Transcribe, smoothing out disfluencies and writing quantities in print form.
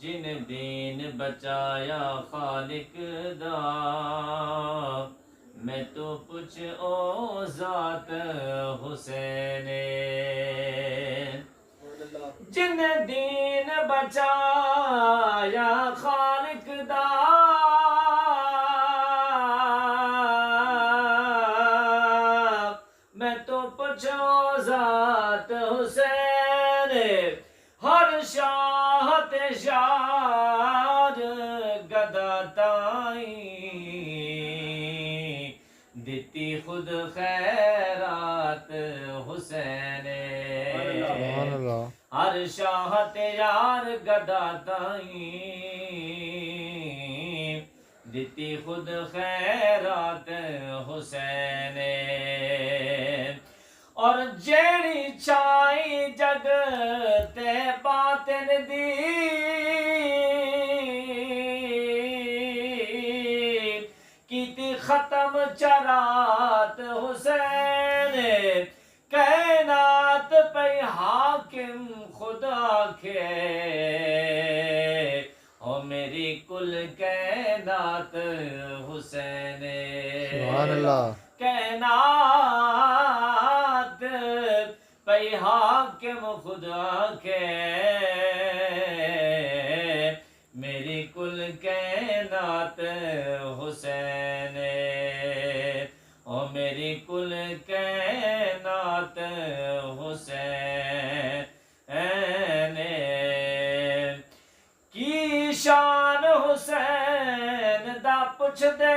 جن دین بچایا خالق دا میں تو پوچھ او ذات حسین جن دین بچایا خالق دا میں تو پوچھو ذات حسین ہر شاہ تے شار گدا تائیں دیتی خود خیرات حسین ہر شاہ تے یار گدا تائیں دیتی خود خیرات حسین اور جیڑی چھائی جگ تے باطن دی کیتی ختم چرات حسین کائنات پہ حاکم خدا کے او میری کل کائنات حسین سبحان اللہ کائنات پہ حاکم خدا کے میری کل کائنات حسین او میری کل کائنات حسین کی شان حسین دا پوچھ دے